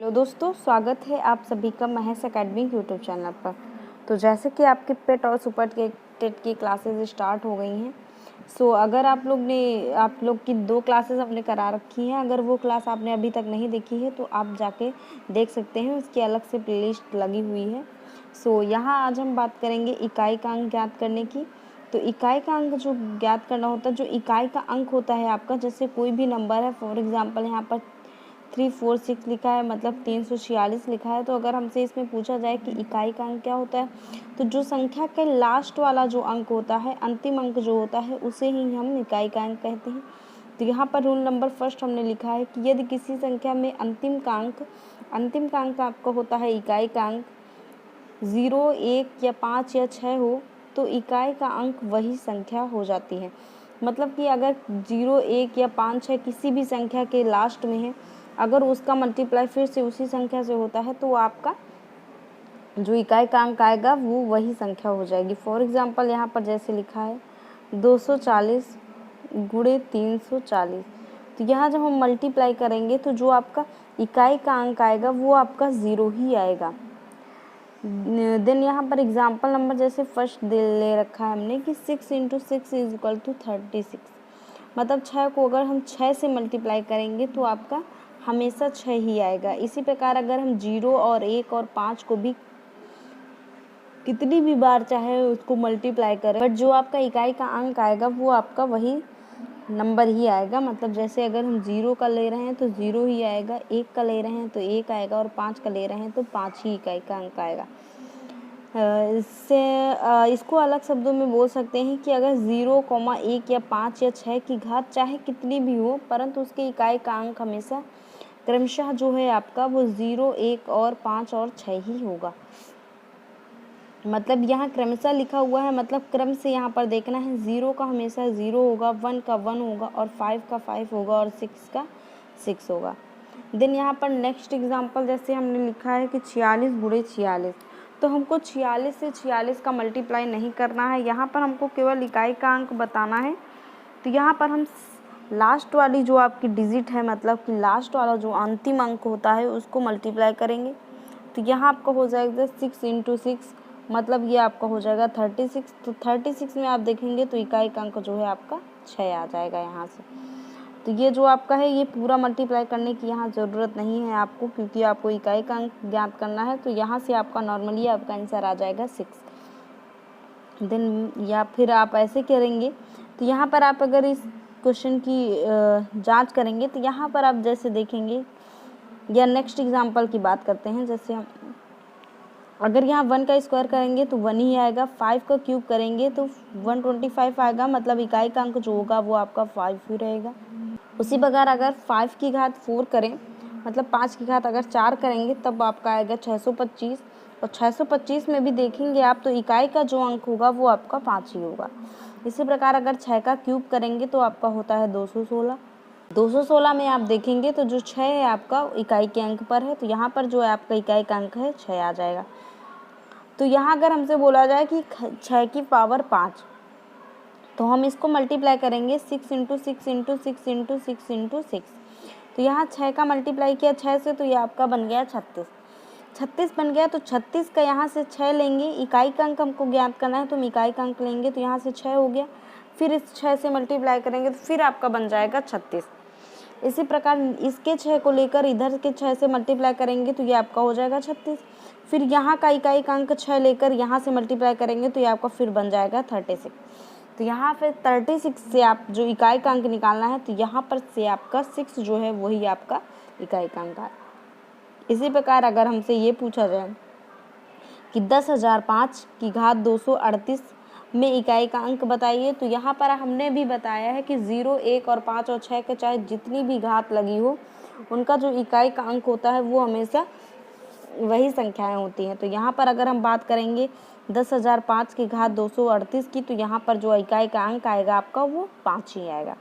Hello दोस्तों, स्वागत है आप सभी का महेश एकेडमिक यूट्यूब चैनल पर। तो जैसे कि आपके पेट और सुपर टेट की क्लासेस स्टार्ट हो गई हैं, सो अगर आप लोग की 2 क्लासेस हमने करा रखी हैं। अगर वो क्लास आपने अभी तक नहीं देखी है तो आप जाके देख सकते हैं, उसकी अलग से प्लेलिस्ट लगी हुई है। सो यहाँ आज हम बात करेंगे इकाई का अंक ज्ञात करने की। तो इकाई का अंक जो ज्ञात करना होता है, जो इकाई का अंक होता है आपका, जैसे कोई भी नंबर है, फॉर एग्जाम्पल यहाँ पर 346 लिखा है, मतलब 346 लिखा है। तो अगर हमसे इसमें पूछा जाए कि इकाई का अंक क्या होता है, तो जो संख्या के लास्ट वाला जो अंक होता है, अंतिम अंक जो होता है, उसे ही हम इकाई का अंक कहते हैं। तो यहाँ पर रूल नंबर फर्स्ट हमने लिखा है कि यदि किसी संख्या में अंतिम का अंक आपका होता है इकाई का अंक 0, 1 या 5 या 6 हो, तो इकाई का अंक वही संख्या हो जाती है। मतलब कि अगर 0, 1 या 5, 6 किसी भी संख्या के लास्ट में है, अगर उसका मल्टीप्लाई फिर से उसी संख्या से होता है, तो आपका जो इकाई का अंक आएगा वो वही संख्या हो जाएगी। फॉर एग्जांपल यहाँ पर जैसे लिखा है 240 गुणे 340। तो यहाँ जब हम मल्टीप्लाई करेंगे तो जो आपका इकाई का अंक आएगा वो आपका 0 ही आएगा। देन यहाँ पर एग्जाम्पल नंबर जैसे फर्स्ट ले रखा है हमने कि 6 × 6 = 36। मतलब 6 को अगर हम 6 से मल्टीप्लाई करेंगे तो आपका हमेशा 6 ही आएगा। इसी प्रकार अगर हम 0 और 1 और 5 को भी कितनी भी बार चाहे उसको मल्टीप्लाई करें, बट जो आपका इकाई का अंक आएगा वो आपका वही नंबर ही आएगा। मतलब जैसे अगर हम 0 का ले रहे हैं तो 0 ही आएगा, 1 का ले रहे हैं तो 1 आएगा, और 5 का ले रहे हैं तो 5 ही इकाई का अंक आएगा। इसको अलग शब्दों में बोल सकते हैं कि अगर 0, 1 या 5 या 6 की घात चाहे कितनी भी हो, परंतु उसके इकाई का अंक हमेशा क्रमशः जो है आपका वो 0, 1 और 5 और 6 ही होगा। मतलब यहाँ क्रमशः लिखा हुआ है, मतलब क्रम से यहाँ पर देखना है। 0 का हमेशा 0 होगा, 1 का 1 होगा, और 5 का 5 होगा, और 6 का 6 होगा। देन यहाँ पर नेक्स्ट एग्जांपल जैसे हमने लिखा है कि 46 गुणे 46। तो हमको 46 से 46 का मल्टीप्लाई नहीं करना है, यहाँ पर हमको केवल इकाई का अंक बताना है। तो यहाँ पर हम लास्ट वाली जो आपकी डिजिट है, मतलब कि लास्ट वाला जो अंतिम अंक होता है, उसको मल्टीप्लाई करेंगे। तो यहाँ आपका हो जाएगा 6 × 6, मतलब ये आपका हो जाएगा 36। तो 36 में आप देखेंगे तो इकाई का अंक जो है आपका 6 आ जाएगा यहाँ से। तो ये जो आपका है, ये पूरा मल्टीप्लाई करने की यहाँ ज़रूरत नहीं है आपको, क्योंकि आपको इकाई का अंक ज्ञात करना है। तो यहाँ से आपका नॉर्मली आपका आंसर आ जाएगा 6। देन या फिर आप ऐसे करेंगे, तो यहाँ पर आप अगर इस क्वेश्चन की जांच करेंगे तो यहाँ पर आप जैसे देखेंगे, या नेक्स्ट एग्जांपल की बात करते हैं। जैसे हम अगर यहाँ 1 का स्क्वायर करेंगे तो 1 ही आएगा, 5 का क्यूब करेंगे तो 125 आएगा, मतलब इकाई का अंक जो होगा वो आपका 5 ही रहेगा। उसी प्रकार अगर 5 की घात 4 करें, मतलब 5 की घात अगर 4 करेंगे, तब आपका आएगा 625। और 625 में भी देखेंगे आप तो इकाई का जो अंक होगा वो आपका 5 ही होगा। इसी प्रकार अगर 6 का क्यूब करेंगे तो आपका होता है 216। 216 में आप देखेंगे तो जो 6 है आपका इकाई के अंक पर है, तो यहाँ पर जो है आपका इकाई का अंक है 6 आ जाएगा। तो यहाँ अगर हमसे बोला जाए कि 6 की पावर 5, तो हम इसको मल्टीप्लाई करेंगे 6 × 6 × 6 × 6 × 6। तो यहाँ 6 का मल्टीप्लाई किया 6 से, तो ये आपका बन गया 36। 36 बन गया, तो 36 का यहाँ से 6 लेंगे, इकाई का अंक हमको ज्ञात करना है तो हम इकाई का अंक लेंगे, तो यहाँ से 6 हो गया। फिर इस 6 से मल्टीप्लाई करेंगे तो फिर आपका बन जाएगा 36। इसी प्रकार इसके 6 को लेकर इधर के 6 से मल्टीप्लाई करेंगे तो ये आपका हो जाएगा 36। फिर यहाँ का इकाई का अंक 6 लेकर यहाँ से मल्टीप्लाई करेंगे तो ये आपका फिर बन जाएगा 36। तो यहाँ फिर 36 से आप जो इकाई का अंक निकालना है, तो यहाँ पर से आपका 6 जो है वही आपका इकाई का अंक है। इसी प्रकार अगर हमसे ये पूछा जाए कि 10,005 की घात 238 में इकाई का अंक बताइए, तो यहाँ पर हमने भी बताया है कि 0, 1 और 5 और 6 के चाहे जितनी भी घात लगी हो, उनका जो इकाई का अंक होता है वो हमेशा वही संख्याएं होती हैं। तो यहाँ पर अगर हम बात करेंगे 10,005 की घात 238 की, तो यहाँ पर जो इकाई का अंक आएगा आपका वो 5 ही आएगा।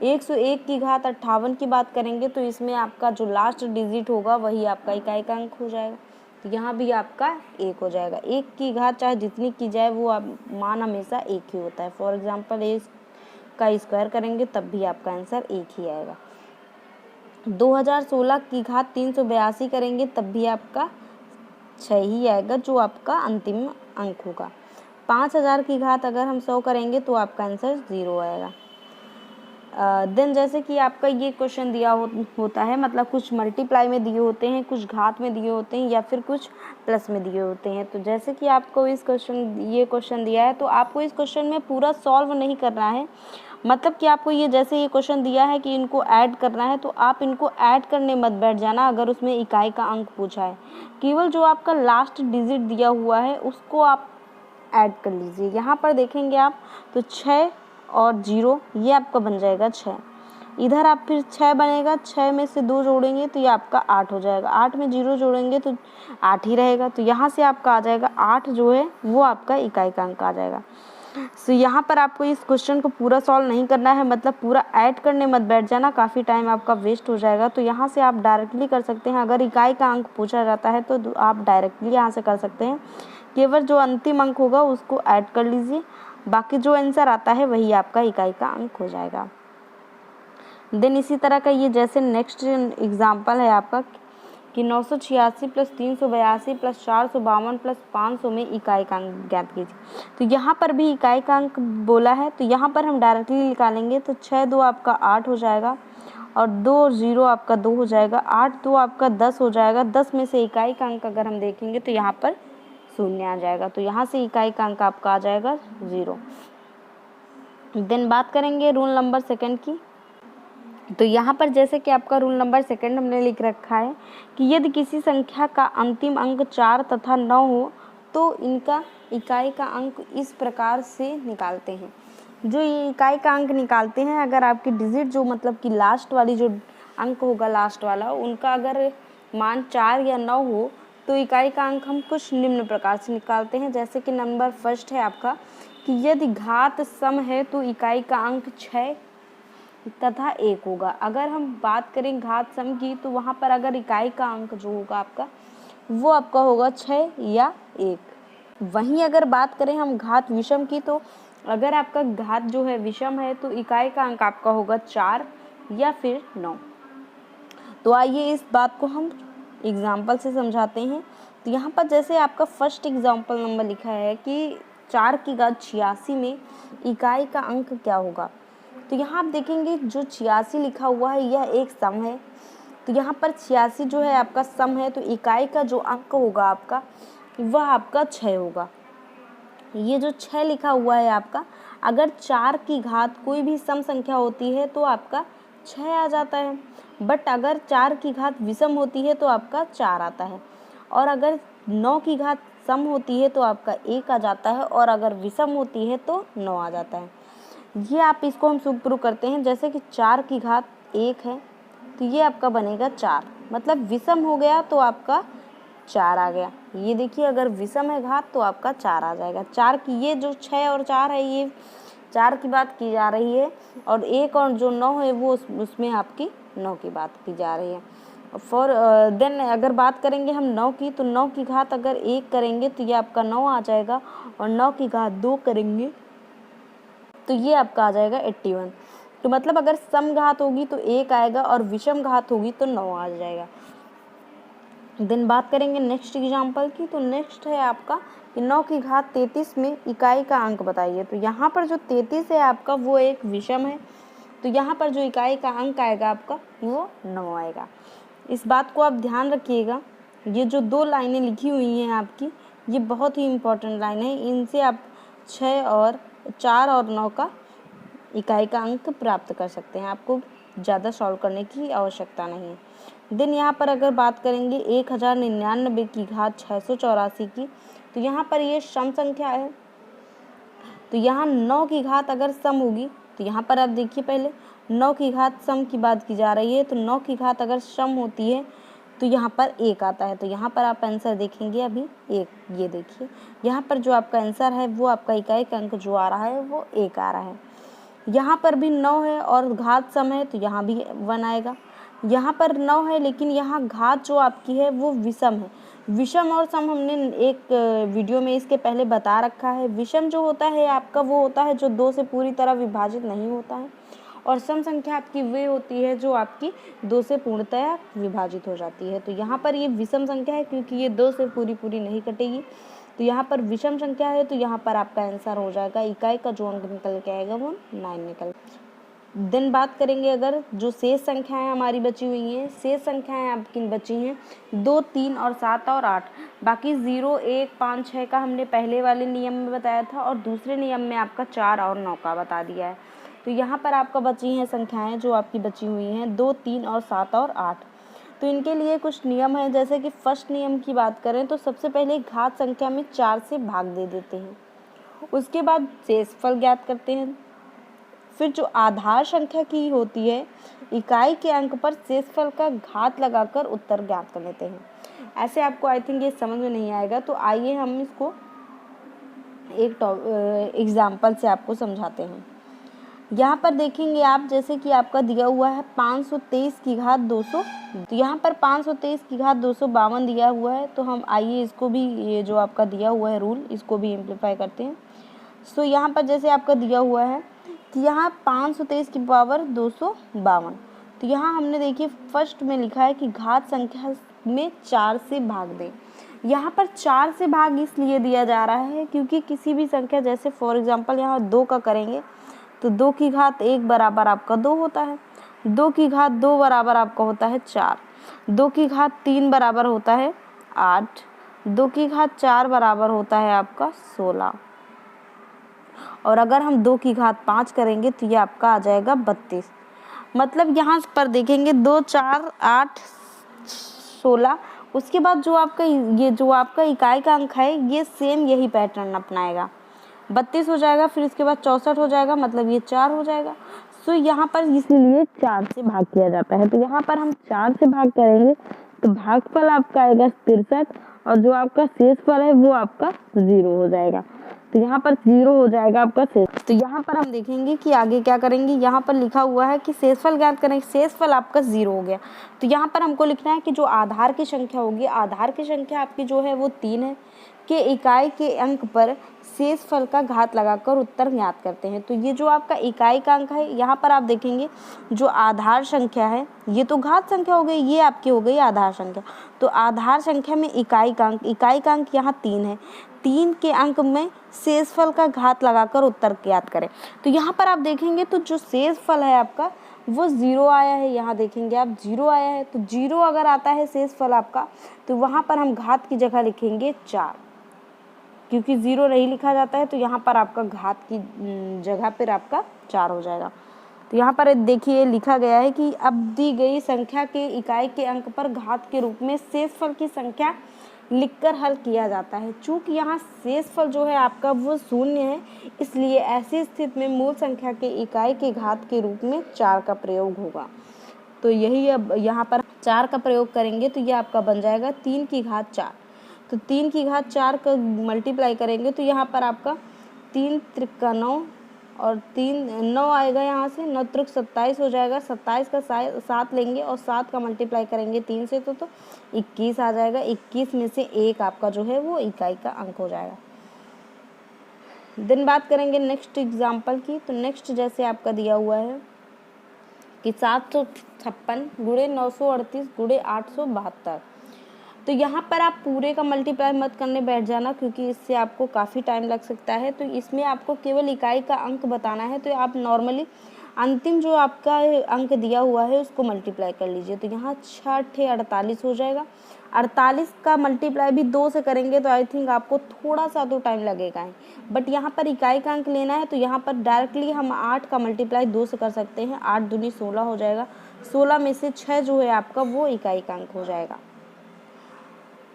101 की घात 58 की बात करेंगे, तो इसमें आपका जो लास्ट डिजिट होगा वही आपका इकाई का अंक हो जाएगा। तो यहाँ भी आपका 1 हो जाएगा। 1 की घात चाहे जितनी की जाए वो मान हमेशा 1 ही होता है। फॉर एग्जाम्पल 1 का स्क्वायर करेंगे तब भी आपका आंसर 1 ही आएगा। 2016 की घात 382 करेंगे तब भी आपका 6 ही आएगा, जो आपका अंतिम अंक होगा। 5000 की घात अगर हम 100 करेंगे तो आपका आंसर 0 आएगा। देन जैसे कि आपका ये क्वेश्चन दिया होता है, मतलब कुछ मल्टीप्लाई में दिए होते हैं, कुछ घात में दिए होते हैं या फिर कुछ प्लस में दिए होते हैं। तो जैसे कि आपको ये क्वेश्चन दिया है तो आपको इस क्वेश्चन में पूरा सॉल्व नहीं करना है, मतलब कि आपको जैसे ये क्वेश्चन दिया है कि इनको ऐड करना है तो आप इनको ऐड करने मत बैठ जाना अगर उसमें इकाई का अंक पूछा है। केवल जो आपका लास्ट डिजिट दिया हुआ है उसको आप ऐड कर लीजिए। यहाँ पर देखेंगे आप तो 6 और 0 ये आपका बन जाएगा 6। इधर आप फिर 6 बनेगा, 6 में से 2 जोड़ेंगे तो ये आपका 8 हो जाएगा, 8 में 0 जोड़ेंगे तो 8 ही रहेगा। तो यहाँ से आपका आ जाएगा 8 जो है वो आपका इकाई का अंक आ जाएगा। सो यहाँ पर आपको इस क्वेश्चन को पूरा सॉल्व नहीं करना है, मतलब पूरा ऐड करने मत बैठ जाना, काफ़ी टाइम आपका वेस्ट हो जाएगा। तो यहाँ से आप डायरेक्टली कर सकते हैं, अगर इकाई का अंक पूछा जाता है तो आप डायरेक्टली यहाँ से कर सकते हैं। केवल जो अंतिम अंक होगा उसको ऐड कर लीजिए, बाकी जो आंसर आता है वही आपका इकाई का अंक हो जाएगा। देन इसी तरह का ये जैसे नेक्स्ट एग्जांपल है आपका कि 986 प्लस 382 प्लस 452 प्लस 500 में इकाई का अंक ज्ञात कीजिए। तो यहाँ पर भी इकाई का अंक बोला है तो यहाँ पर हम डायरेक्टली निकालेंगे। तो 6 2 आपका 8 हो जाएगा और 2 और 0 आपका 2 हो जाएगा, 8 2 आपका 10 हो जाएगा। 10 में से इकाई का अंक अगर हम देखेंगे तो यहाँ पर 0 आ जाएगा, तो यहाँ से इकाई का अंक आपका आ जाएगा 0। देन बात करेंगे रूल नंबर सेकंड की। तो यहाँ पर जैसे कि आपका रूल नंबर सेकंड हमने लिख रखा है कि यदि किसी संख्या का अंतिम अंक 4 तथा 9 हो तो इनका इकाई का अंक इस प्रकार से निकालते हैं। जो ये इकाई का अंक निकालते हैं, अगर आपकी डिजिट जो मतलब कि लास्ट वाली जो अंक होगा लास्ट वाला, उनका अगर मान 4 या 9 हो तो इकाई का अंक हम कुछ निम्न प्रकार से निकालते हैं। जैसे कि नंबर फर्स्ट है आपका कि यदि घात सम है तो इकाई का अंक 6 तथा 1 होगा। अगर हम बात करें घात सम की तो वहाँ पर अगर इकाई का अंक जो होगा आपका वो आपका होगा 6 या 1। वहीं अगर बात करें हम घात विषम की तो अगर आपका घात जो है विषम है तो इकाई का अंक आपका होगा 4 या फिर 9। तो आइए इस बात को हम एग्जाम्पल से समझाते हैं। तो यहाँ पर जैसे आपका फर्स्ट एग्जाम्पल नंबर लिखा है कि 4 की घात 86 में इकाई का अंक क्या होगा। तो यहाँ आप देखेंगे जो 86 लिखा हुआ है यह एक सम है, तो यहाँ पर 86 जो है आपका सम है, तो इकाई का जो अंक होगा आपका वह आपका 6 होगा। ये जो 6 लिखा हुआ है आपका, अगर 4 की घात कोई भी सम संख्या होती है तो आपका 6 आ जाता है, बट अगर 4 की घात विषम होती है तो आपका 4 आता है, और अगर 9 की घात सम होती है तो आपका 1 आ जाता है, और अगर विषम होती है तो 9 आ जाता है। ये आप इसको हम सुप्रूव करते हैं। जैसे कि 4 की घात 1 है तो ये आपका बनेगा 4, मतलब विषम हो गया तो आपका 4 आ गया। ये देखिए अगर विषम है घात तो आपका 4 आ जाएगा। 4 की ये जो 6 और 4 है ये 4 की बात की जा रही है, और 1 और जो 9 है वो उसमें आपकी 9 की बात की जा रही है। फॉर देन अगर बात करेंगे हम 9 की, तो 9 की घात अगर 1 करेंगे तो ये आपका 9 आ जाएगा, और 9 की घात 2 करेंगे तो ये आपका आ जाएगा 81। तो मतलब अगर सम घात होगी तो 1 आएगा और विषम घात होगी तो 9 आ जाएगा। देन बात करेंगे नेक्स्ट एग्जांपल की। तो नेक्स्ट है आपका कि 9 की घात 33 में इकाई का अंक बताइए। तो यहाँ पर जो 33 है आपका वो एक विषम है, तो यहाँ पर जो इकाई का अंक आएगा आपका वो 9 आएगा। इस बात को आप ध्यान रखिएगा। ये जो 2 लाइनें लिखी हुई हैं आपकी, ये बहुत ही इम्पोर्टेंट लाइन है। इनसे आप 4 और 9 का इकाई का अंक प्राप्त कर सकते हैं, आपको ज़्यादा सॉल्व करने की आवश्यकता नहीं है। देन यहाँ पर अगर बात करेंगे 1099 की घात 684 की, तो यहाँ पर ये सम संख्या है, तो यहाँ 9 की घात अगर सम होगी तो यहाँ पर आप देखिए पहले 9 की घात सम की बात की जा रही है, तो 9 की घात अगर सम होती है तो यहाँ पर 1 आता है। तो यहाँ पर आप आंसर देखेंगे अभी 1, ये देखिए यहाँ पर जो आपका आंसर है वो आपका इकाई का अंक जो आ रहा है वो 1 आ रहा है। यहाँ पर भी 9 है और घात सम है तो यहाँ भी 1 आएगा। यहाँ पर 9 है लेकिन यहाँ घात जो आपकी है वो विषम है। विषम और सम हमने एक वीडियो में इसके पहले बता रखा है। विषम जो होता है आपका वो होता है जो 2 से पूरी तरह विभाजित नहीं होता है, और सम संख्या आपकी वे होती है जो आपकी 2 से पूर्णतया विभाजित हो जाती है। तो यहाँ पर ये विषम संख्या है क्योंकि ये 2 से पूरी नहीं कटेगी। तो यहाँ पर विषम संख्या है, तो यहाँ पर आपका आंसर हो जाएगा इकाई का जो अंक निकल के आएगा वो 9 निकल। देन बात करेंगे अगर जो शेष संख्याएं हमारी बची हुई हैं, शेष संख्याएं आपकी बची हैं 2, 3 और 7 और 8। बाकी 0, 1, 5, 6 का हमने पहले वाले नियम में बताया था और दूसरे नियम में आपका 4 और 9 का बता दिया है। तो यहाँ पर आपका बची हैं संख्याएं जो आपकी बची हुई हैं 2, 3 और 7 और 8। तो इनके लिए कुछ नियम हैं, जैसे कि फर्स्ट नियम की बात करें तो सबसे पहले घात संख्या में 4 से भाग दे देते हैं, उसके बाद शेषफल ज्ञात करते हैं। फिर जो आधार संख्या की होती है, इकाई के अंक पर शेषफल का घात लगाकर उत्तर ज्ञात कर लेते हैं। ऐसे आपको आई थिंक ये समझ में नहीं आएगा, तो आइए हम इसको एक एग्जाम्पल से आपको समझाते हैं। यहाँ पर देखेंगे आप, जैसे कि आपका दिया हुआ है 523 की घात 200, तो यहाँ पर 523 की घात 252 दिया हुआ है। तो हम आइए इसको भी, ये जो आपका दिया हुआ है रूल, इसको भी इम्प्लीफाई करते हैं। सो यहाँ पर जैसे आपका दिया हुआ है कि यहाँ 523 की पावर 252, तो यहाँ हमने देखिए फर्स्ट में लिखा है कि घात संख्या में 4 से भाग दें। यहाँ पर 4 से भाग इसलिए दिया जा रहा है क्योंकि किसी भी संख्या, जैसे फॉर एग्जांपल यहाँ 2 का करेंगे तो 2 की घात 1 बराबर आपका 2 होता है, 2 की घात 2 बराबर आपका होता है 4, 2 की घात 3 बराबर होता है 8, 2 की घात 4 बराबर होता है आपका 16, और अगर हम 2 की घात 5 करेंगे तो ये आपका आ जाएगा 32। मतलब यहाँ पर देखेंगे 2, 4, 8, 16, उसके बाद जो आपका ये जो आपका इकाई का अंक है ये सेम यही पैटर्न अपनाएगा, 32 हो जाएगा, फिर इसके बाद 64 हो जाएगा, मतलब ये 4 हो जाएगा। सो यहाँ पर इसलिए 4 से भाग किया जाता है। तो यहाँ पर हम 4 से भाग करेंगे तो भागफल आपका आएगा 63, और जो आपका शेषफल है वो आपका 0 हो जाएगा। तो यहाँ पर 0 हो जाएगा आपका शेष। तो यहाँ पर हम देखेंगे कि आगे क्या करेंगे। यहाँ पर लिखा हुआ है कि शेषफल ज्ञात करेंगे, शेषफल आपका 0 हो गया। तो यहाँ पर हमको लिखना है कि जो आधार की संख्या होगी, आधार की संख्या आपकी जो है वो 3 है, के इकाई के अंक पर शेषफल का घात लगाकर उत्तर ज्ञात करते हैं। तो ये जो आपका इकाई का अंक है, यहाँ पर आप देखेंगे जो आधार संख्या है ये तो घात संख्या हो गई, ये आपकी हो गई आधार संख्या। तो आधार संख्या में इकाई का अंक यहाँ 3 है, 3 के अंक में शेषफल का घात लगाकर उत्तर ज्ञात करें। तो यहाँ पर आप देखेंगे तो जो शेषफल है आपका वो 0 आया है, यहाँ देखेंगे आप 0 आया है। तो 0 अगर आता है शेषफल आपका, तो वहाँ पर हम घात की जगह लिखेंगे 4, क्योंकि 0 नहीं लिखा जाता है, तो यहाँ पर आपका घात की जगह पर आपका 4 हो जाएगा। तो यहाँ पर देखिए लिखा गया है कि अब दी गई संख्या के इकाई के अंक पर घात के रूप में शेषफल की संख्या लिखकर हल किया जाता है। चूँकि यहाँ शेषफल जो है आपका वो 0 है, इसलिए ऐसी स्थिति में मूल संख्या के इकाई के घात के रूप में 4 का प्रयोग होगा। तो यही अब यहाँ पर 4 का प्रयोग करेंगे तो ये आपका बन जाएगा 3 की घात 4। तो 3 की घात 4 का मल्टीप्लाई करेंगे तो यहाँ पर आपका 3 त्रिका 9 और 3 9 आएगा, यहाँ से 9 त्रिक 27 हो जाएगा। 27 का 7 लेंगे और 7 का मल्टीप्लाई करेंगे 3 से तो 21 आ जाएगा। 21 में से 1 आपका जो है वो इकाई का अंक हो जाएगा। देन बात करेंगे नेक्स्ट एग्जाम्पल की। तो नेक्स्ट जैसे आपका दिया हुआ है कि 756 गुणे 938 गुणे 872। तो यहाँ पर आप पूरे का मल्टीप्लाई मत करने बैठ जाना, क्योंकि इससे आपको काफ़ी टाइम लग सकता है। तो इसमें आपको केवल इकाई का अंक बताना है, तो आप नॉर्मली अंतिम जो आपका अंक दिया हुआ है उसको मल्टीप्लाई कर लीजिए। तो यहाँ 6 48 हो जाएगा। 48 का मल्टीप्लाई भी 2 से करेंगे तो आई थिंक आपको थोड़ा सा तो टाइम लगेगा ही, बट यहाँ पर इकाई का अंक लेना है तो यहाँ पर डायरेक्टली हम 8 का मल्टीप्लाई 2 से कर सकते हैं। 8 दूनी 16 हो जाएगा। 16 में से 6 जो है आपका वो इकाई का अंक हो जाएगा।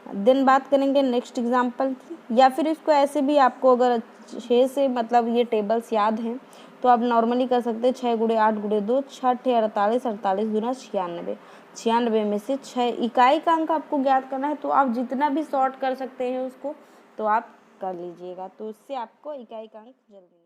देन बात करेंगे नेक्स्ट एग्जाम्पल की, या फिर इसको ऐसे भी आपको अगर 6 से मतलब ये टेबल्स याद हैं तो आप नॉर्मली कर सकते हैं। 6 गुणे 8 गुणे 2, 6 48, 48 दूना 96, 96 में से 6 इकाई का अंक आपको ज्ञात करना है। तो आप जितना भी शॉर्ट कर सकते हैं उसको तो आप कर लीजिएगा, तो उससे आपको इकाई का अंक जल्दी